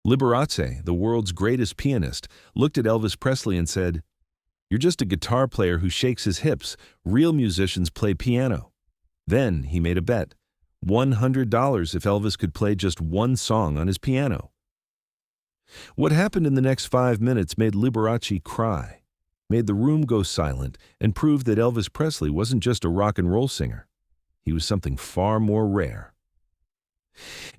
Liberace, the world's greatest pianist, looked at Elvis Presley and said, "You're just a guitar player who shakes his hips. Real musicians play piano." Then he made a bet, $100 if Elvis could play just one song on his piano. What happened in the next 5 minutes made Liberace cry, made the room go silent, and proved that Elvis Presley wasn't just a rock and roll singer. He was something far more rare.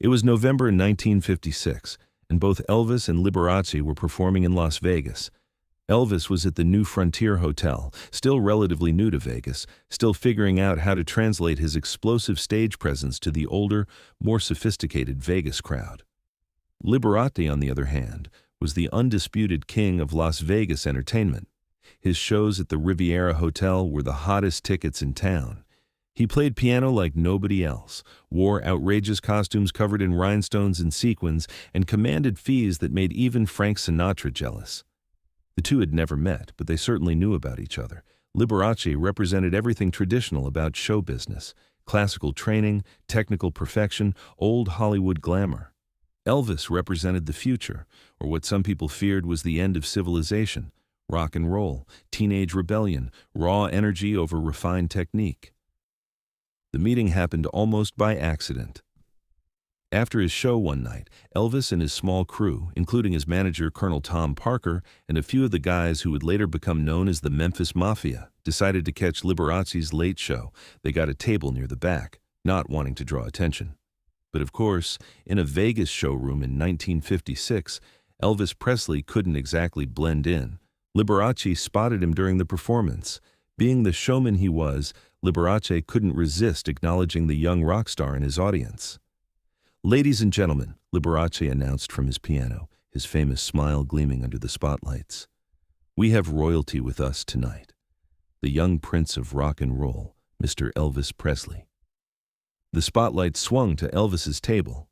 It was November 1956, and both Elvis and Liberace were performing in Las Vegas. Elvis was at the new Riviera Hotel, still relatively new to Vegas, still figuring out how to translate his explosive stage presence to the older, more sophisticated Vegas crowd. Liberace, on the other hand, was the undisputed king of Las Vegas entertainment. His shows at the Riviera Hotel were the hottest tickets in town. He played piano like nobody else, wore outrageous costumes covered in rhinestones and sequins, and commanded fees that made even Frank Sinatra jealous. The two had never met, but they certainly knew about each other. Liberace represented everything traditional about show business: classical training, technical perfection, old Hollywood glamour. Elvis represented the future, or what some people feared was the end of civilization: rock and roll, teenage rebellion, raw energy over refined technique. The meeting happened almost by accident. After his show one night, Elvis and his small crew, including his manager Colonel Tom Parker and a few of the guys who would later become known as the Memphis Mafia, decided to catch Liberace's late show. They got a table near the back, not wanting to draw attention. But of course, in a Vegas showroom in 1956, Elvis Presley couldn't exactly blend in. Liberace spotted him during the performance. Being the showman he was, Liberace couldn't resist acknowledging the young rock star in his audience. "Ladies and gentlemen," Liberace announced from his piano, his famous smile gleaming under the spotlights, "we have royalty with us tonight. The young prince of rock and roll, Mr. Elvis Presley." The spotlight swung to Elvis's table.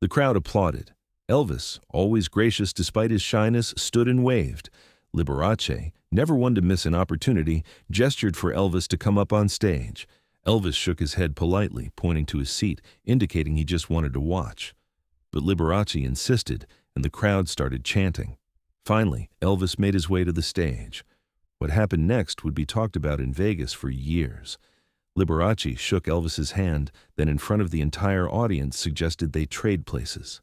The crowd applauded. Elvis, always gracious despite his shyness, stood and waved. Liberace, never one to miss an opportunity, gestured for Elvis to come up on stage. Elvis shook his head politely, pointing to his seat, indicating he just wanted to watch. But Liberace insisted, and the crowd started chanting. Finally, Elvis made his way to the stage. What happened next would be talked about in Vegas for years. Liberace shook Elvis's hand, then in front of the entire audience suggested they trade places.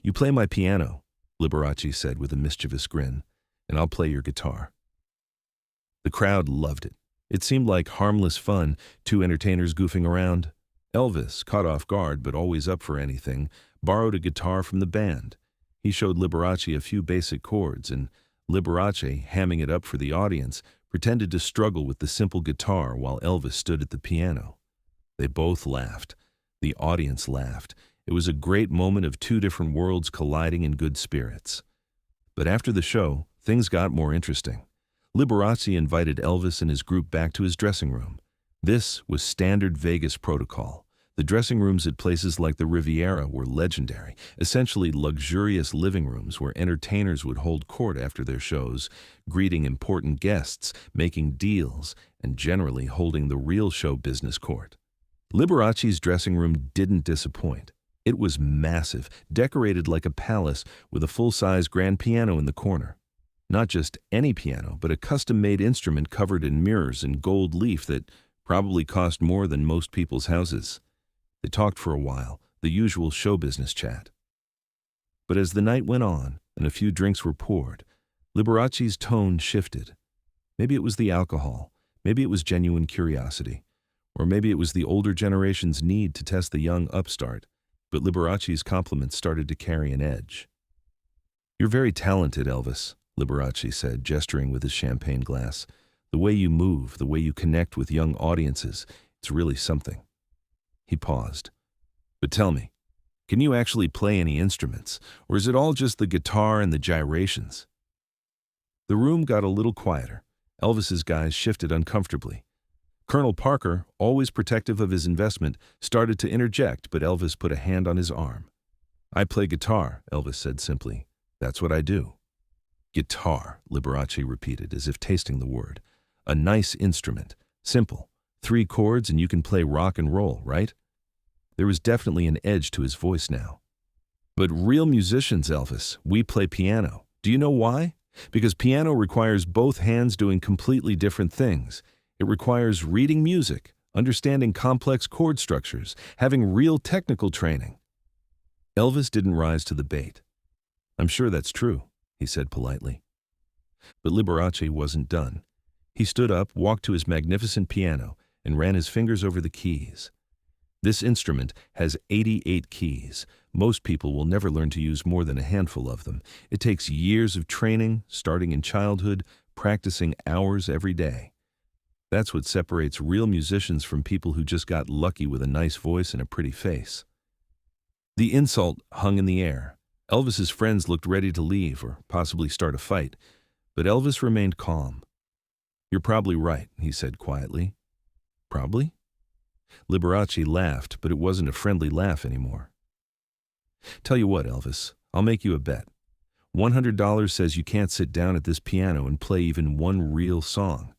"You play my piano," Liberace said with a mischievous grin, "and I'll play your guitar." The crowd loved it. It seemed like harmless fun, two entertainers goofing around. Elvis, caught off guard but always up for anything, borrowed a guitar from the band. He showed Liberace a few basic chords, and Liberace, hamming it up for the audience, pretended to struggle with the simple guitar while Elvis stood at the piano. They both laughed. The audience laughed. It was a great moment of two different worlds colliding in good spirits. But after the show, things got more interesting. Liberace invited Elvis and his group back to his dressing room. This was standard Vegas protocol. The dressing rooms at places like the Riviera were legendary, essentially luxurious living rooms where entertainers would hold court after their shows, greeting important guests, making deals, and generally holding the real show business court. Liberace's dressing room didn't disappoint. It was massive, decorated like a palace with a full-size grand piano in the corner. Not just any piano, but a custom-made instrument covered in mirrors and gold leaf that probably cost more than most people's houses. They talked for a while, the usual show business chat. But as the night went on and a few drinks were poured, Liberace's tone shifted. Maybe it was the alcohol, maybe it was genuine curiosity, or maybe it was the older generation's need to test the young upstart. But Liberace's compliments started to carry an edge. "You're very talented, Elvis," Liberace said, gesturing with his champagne glass. "The way you move, the way you connect with young audiences, it's really something." He paused. "But tell me, can you actually play any instruments, or is it all just the guitar and the gyrations?" The room got a little quieter. Elvis's guys shifted uncomfortably. Colonel Parker, always protective of his investment, started to interject, but Elvis put a hand on his arm. "I play guitar," Elvis said simply. "That's what I do." "Guitar," Liberace repeated, as if tasting the word. "A nice instrument. Simple. 3 chords and you can play rock and roll, right?" There was definitely an edge to his voice now. But real musicians, Elvis, we play piano. Do you know why? Because piano requires both hands doing completely different things. It requires reading music, understanding complex chord structures, having real technical training. Elvis didn't rise to the bait. I'm sure that's true, he said politely. But Liberace wasn't done. He stood up, walked to his magnificent piano, and ran his fingers over the keys. This instrument has 88 keys. Most people will never learn to use more than a handful of them. It takes years of training, starting in childhood, practicing hours every day. That's what separates real musicians from people who just got lucky with a nice voice and a pretty face. The insult hung in the air. Elvis's friends looked ready to leave or possibly start a fight, but Elvis remained calm. "You're probably right," he said quietly. "Probably?" Liberace laughed, but it wasn't a friendly laugh anymore. "Tell you what, Elvis, I'll make you a bet. $100 says you can't sit down at this piano and play even one real song.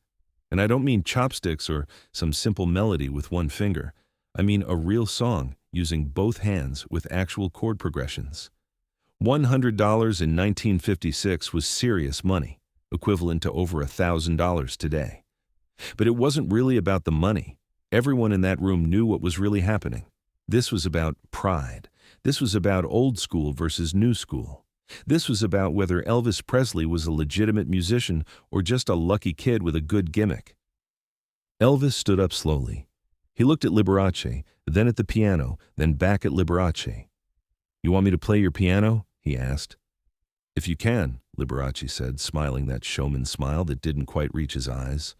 And I don't mean chopsticks or some simple melody with one finger. I mean a real song using both hands with actual chord progressions." $100 in 1956 was serious money, equivalent to over $1,000 today. But it wasn't really about the money. Everyone in that room knew what was really happening. This was about pride. This was about old school versus new school. This was about whether Elvis Presley was a legitimate musician or just a lucky kid with a good gimmick. Elvis stood up slowly. He looked at Liberace, then at the piano, then back at Liberace. "You want me to play your piano?" he asked. "If you can," Liberace said, smiling that showman smile that didn't quite reach his eyes.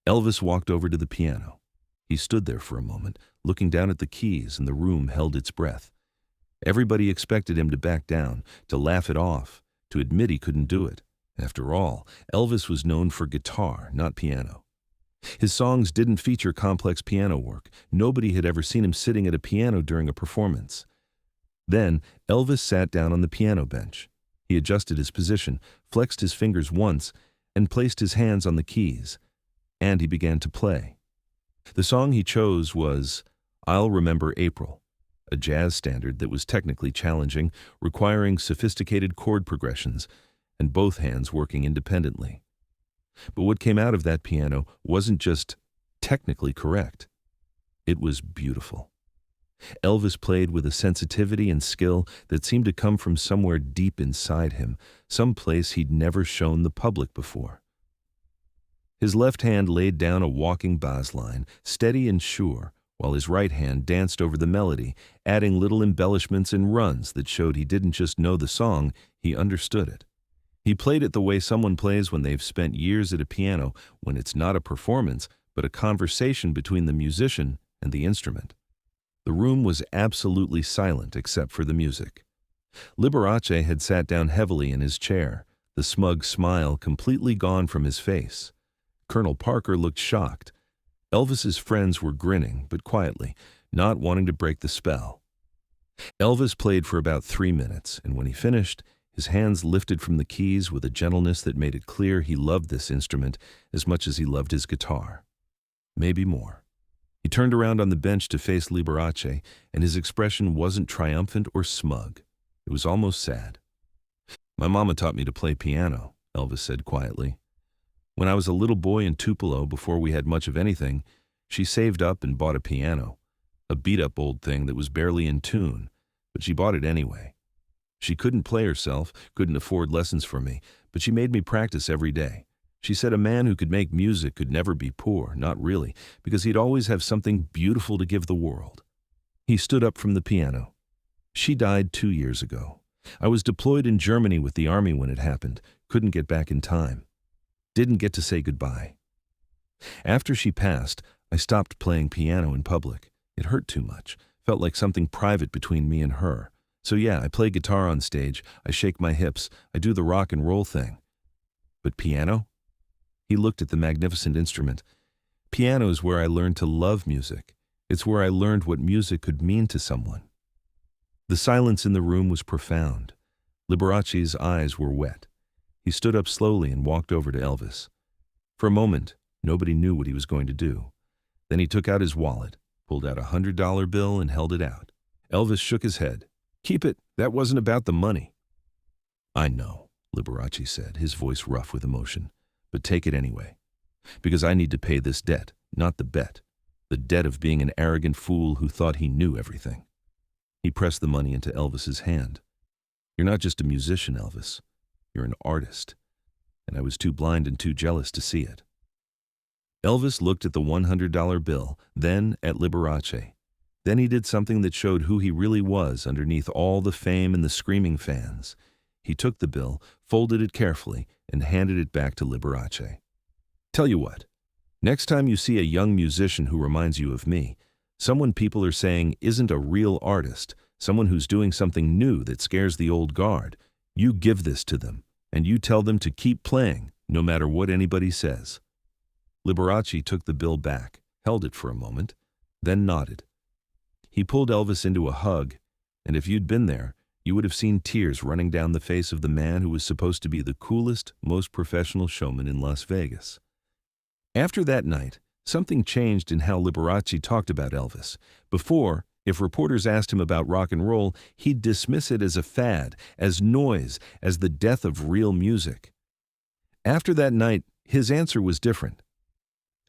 Elvis walked over to the piano. He stood there for a moment, looking down at the keys, and the room held its breath. Everybody expected him to back down, to laugh it off, to admit he couldn't do it. After all, Elvis was known for guitar, not piano. His songs didn't feature complex piano work. Nobody had ever seen him sitting at a piano during a performance. Then, Elvis sat down on the piano bench. He adjusted his position, flexed his fingers once, and placed his hands on the keys. And he began to play. The song he chose was "I'll Remember April," a jazz standard that was technically challenging, requiring sophisticated chord progressions, and both hands working independently. But what came out of that piano wasn't just technically correct. It was beautiful. Elvis played with a sensitivity and skill that seemed to come from somewhere deep inside him, some place he'd never shown the public before. His left hand laid down a walking bass line, steady and sure, while his right hand danced over the melody, adding little embellishments and runs that showed he didn't just know the song, he understood it. He played it the way someone plays when they've spent years at a piano, when it's not a performance, but a conversation between the musician and the instrument. The room was absolutely silent except for the music. Liberace had sat down heavily in his chair, the smug smile completely gone from his face. Colonel Parker looked shocked. Elvis's friends were grinning, but quietly, not wanting to break the spell. Elvis played for about 3 minutes, and when he finished, his hands lifted from the keys with a gentleness that made it clear he loved this instrument as much as he loved his guitar. Maybe more. He turned around on the bench to face Liberace, and his expression wasn't triumphant or smug. It was almost sad. "My mama taught me to play piano," Elvis said quietly. "When I was a little boy in Tupelo, before we had much of anything, she saved up and bought a piano, a beat-up old thing that was barely in tune, but she bought it anyway. She couldn't play herself, couldn't afford lessons from me, but she made me practice every day. She said a man who could make music could never be poor, not really, because he'd always have something beautiful to give the world." He stood up from the piano. "She died 2 years ago. I was deployed in Germany with the army when it happened, couldn't get back in time. Didn't get to say goodbye. After she passed, I stopped playing piano in public. It hurt too much, felt like something private between me and her. So yeah, I play guitar on stage, I shake my hips, I do the rock and roll thing. But piano?" He looked at the magnificent instrument. "Piano is where I learned to love music. It's where I learned what music could mean to someone." The silence in the room was profound. Liberace's eyes were wet. He stood up slowly and walked over to Elvis. For a moment, nobody knew what he was going to do. Then he took out his wallet, pulled out a $100 bill and held it out. Elvis shook his head. "Keep it. That wasn't about the money." "I know," Liberace said, his voice rough with emotion, "but take it anyway. Because I need to pay this debt, not the bet. The debt of being an arrogant fool who thought he knew everything." He pressed the money into Elvis's hand. "You're not just a musician, Elvis. You're an artist." And I was too blind and too jealous to see it. Elvis looked at the $100 bill, then at Liberace. Then he did something that showed who he really was underneath all the fame and the screaming fans. He took the bill, folded it carefully, and handed it back to Liberace. "Tell you what, next time you see a young musician who reminds you of me, someone people are saying isn't a real artist, someone who's doing something new that scares the old guard, you give this to them, and you tell them to keep playing, no matter what anybody says." Liberace took the bill back, held it for a moment, then nodded. He pulled Elvis into a hug, and if you'd been there, you would have seen tears running down the face of the man who was supposed to be the coolest, most professional showman in Las Vegas. After that night, something changed in how Liberace talked about Elvis. Before, if reporters asked him about rock and roll, he'd dismiss it as a fad, as noise, as the death of real music. After that night, his answer was different.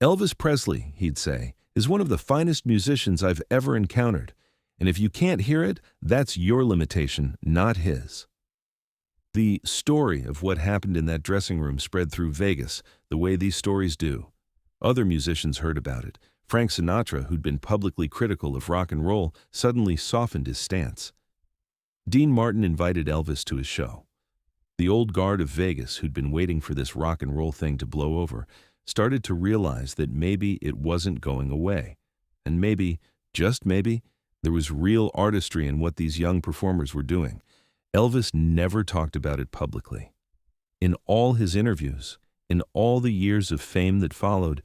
"Elvis Presley," he'd say, "is one of the finest musicians I've ever encountered, and if you can't hear it, that's your limitation, not his." The story of what happened in that dressing room spread through Vegas, the way these stories do. Other musicians heard about it. Frank Sinatra, who'd been publicly critical of rock and roll, suddenly softened his stance. Dean Martin invited Elvis to his show. The old guard of Vegas, who'd been waiting for this rock and roll thing to blow over, started to realize that maybe it wasn't going away. And maybe, just maybe, there was real artistry in what these young performers were doing. Elvis never talked about it publicly. In all his interviews, in all the years of fame that followed,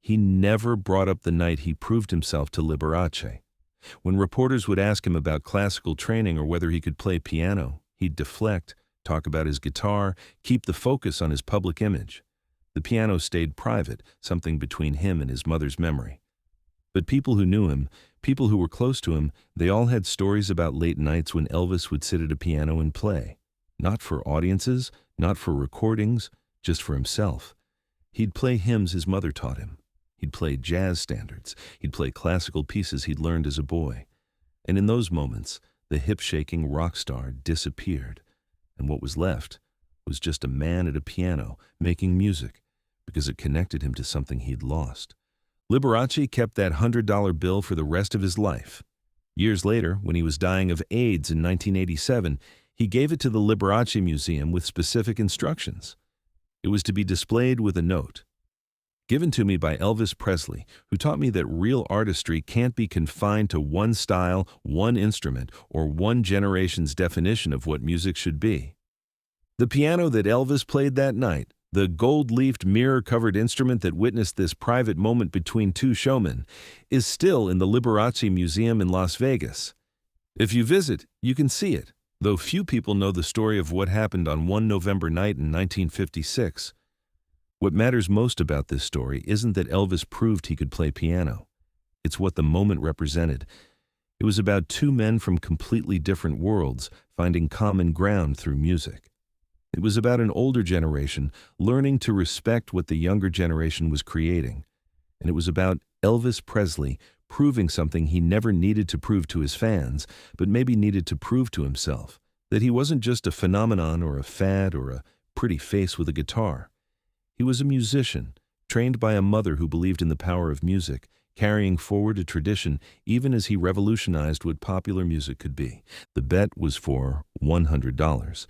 he never brought up the night he proved himself to Liberace. When reporters would ask him about classical training or whether he could play piano, he'd deflect, talk about his guitar, keep the focus on his public image. The piano stayed private, something between him and his mother's memory. But people who knew him, people who were close to him, they all had stories about late nights when Elvis would sit at a piano and play. Not for audiences, not for recordings, just for himself. He'd play hymns his mother taught him. He'd play jazz standards. He'd play classical pieces he'd learned as a boy. And in those moments, the hip-shaking rock star disappeared. And what was left was just a man at a piano making music, because it connected him to something he'd lost. Liberace kept that $100 bill for the rest of his life. Years later, when he was dying of AIDS in 1987, he gave it to the Liberace Museum with specific instructions. It was to be displayed with a note. "Given to me by Elvis Presley, who taught me that real artistry can't be confined to one style, one instrument, or one generation's definition of what music should be." The piano that Elvis played that night, the gold-leafed, mirror-covered instrument that witnessed this private moment between two showmen, is still in the Liberace Museum in Las Vegas. If you visit, you can see it, though few people know the story of what happened on one November night in 1956. What matters most about this story isn't that Elvis proved he could play piano. It's what the moment represented. It was about two men from completely different worlds finding common ground through music. It was about an older generation learning to respect what the younger generation was creating. And it was about Elvis Presley proving something he never needed to prove to his fans, but maybe needed to prove to himself, that he wasn't just a phenomenon or a fad or a pretty face with a guitar. He was a musician, trained by a mother who believed in the power of music, carrying forward a tradition even as he revolutionized what popular music could be. The bet was for $100.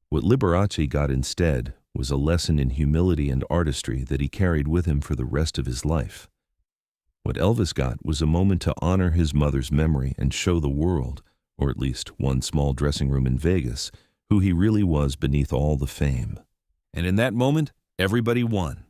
What Liberace got instead was a lesson in humility and artistry that he carried with him for the rest of his life. What Elvis got was a moment to honor his mother's memory and show the world, or at least one small dressing room in Vegas, who he really was beneath all the fame. And in that moment, everybody won.